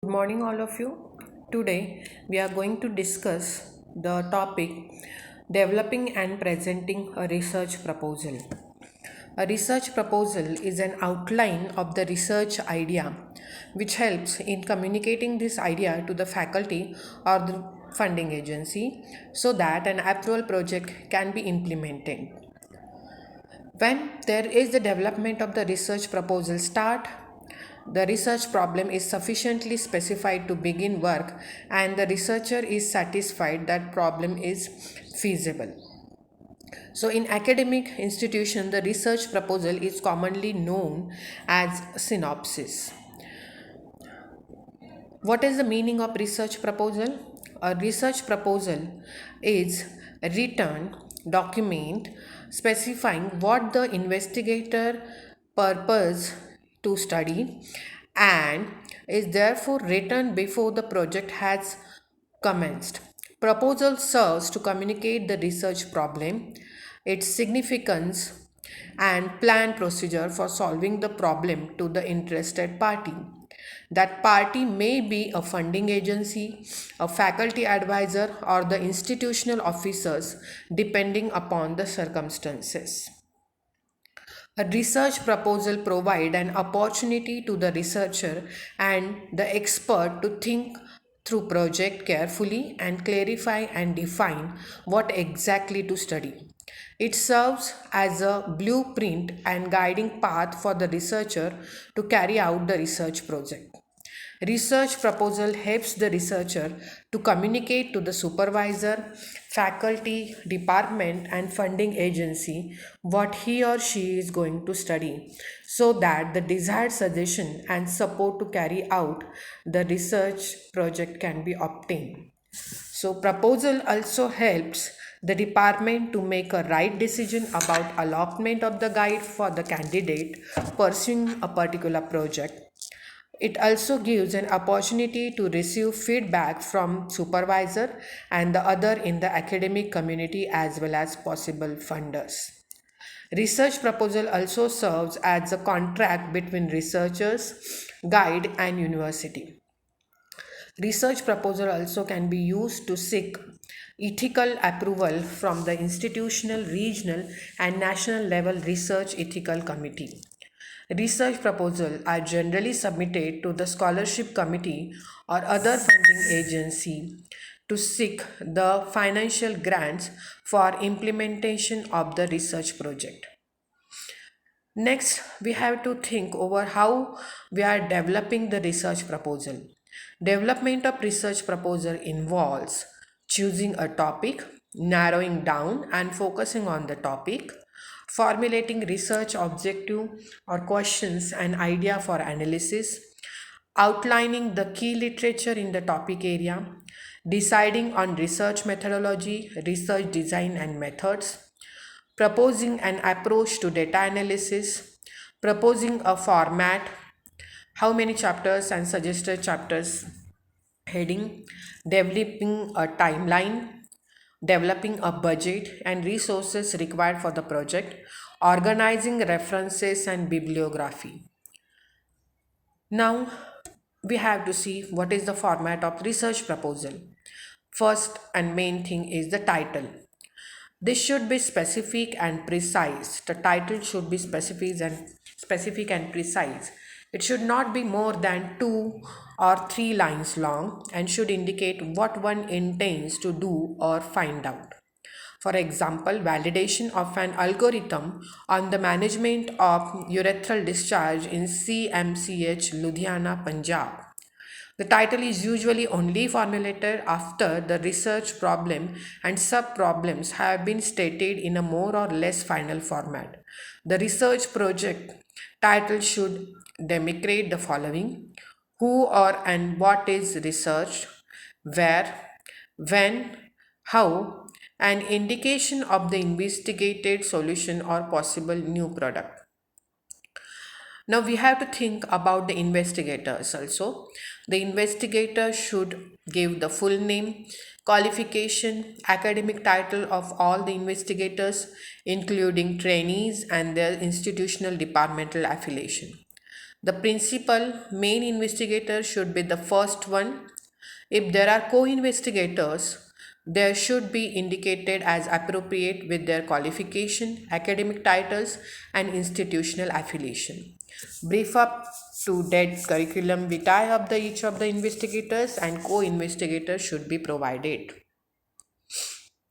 Good morning, all of you. Today, we are going to discuss the topic developing and presenting a research proposal. A research proposal is an outline of the research idea which helps in communicating this idea to the faculty or the funding agency so that an approval project can be implemented. When there is the development of the research proposal start, the research problem is sufficiently specified to begin work and the researcher is satisfied that problem is feasible. So in academic institution, the research proposal is commonly known as synopsis. What is the meaning of research proposal? A research proposal is a written document specifying what the investigator purpose to study and is therefore written before the project has commenced. Proposal serves to communicate the research problem, its significance, and plan procedure for solving the problem to the interested party. That party may be a funding agency, a faculty advisor, or the institutional officers, depending upon the circumstances. A research proposal provides an opportunity to the researcher and the expert to think through project carefully and clarify and define what exactly to study. It serves as a blueprint and guiding path for the researcher to carry out the research project. Research proposal helps the researcher to communicate to the supervisor, faculty, department, and funding agency what he or she is going to study so that the desired suggestion and support to carry out the research project can be obtained. So, proposal also helps the department to make a right decision about allotment of the guide for the candidate pursuing a particular project. It also gives an opportunity to receive feedback from supervisor and the other in the academic community as well as possible funders. Research proposal also serves as a contract between researchers, guide and university. Research proposal also can be used to seek ethical approval from the institutional, regional and national level research ethical committee. Research proposals are generally submitted to the scholarship committee or other funding agency to seek the financial grants for implementation of the research project. Next, we have to think over how we are developing the research proposal. Development of research proposal involves choosing a topic, narrowing down and focusing on the topic, formulating research objective or questions and idea for analysis, outlining the key literature in the topic area, deciding on research methodology, research design and methods, proposing an approach to data analysis, proposing a format, how many chapters and suggested chapters heading, developing a timeline, developing a budget and resources required for the project, organizing references and bibliography. Now we have to see what is the format of research proposal. First and main thing is the title. This should be specific and precise. The title should be specific and precise. It should not be more than 2 or 3 lines long and should indicate what one intends to do or find out. For example, validation of an algorithm on the management of urethral discharge in CMCH, Ludhiana, Punjab. The title is usually only formulated after the research problem and sub-problems have been stated in a more or less final format. The research project title should demonstrate the following: who or and what is researched, where, when, how, an indication of the investigated solution or possible new product. Now we have to think about the investigators also. The investigator should give the full name, qualification, academic title of all the investigators, including trainees and their institutional departmental affiliation. The principal main investigator should be the first one. If there are co-investigators, there should be indicated as appropriate with their qualification, academic titles, and institutional affiliation. Brief up to date curriculum vitae of each of the investigators and co-investigators should be provided.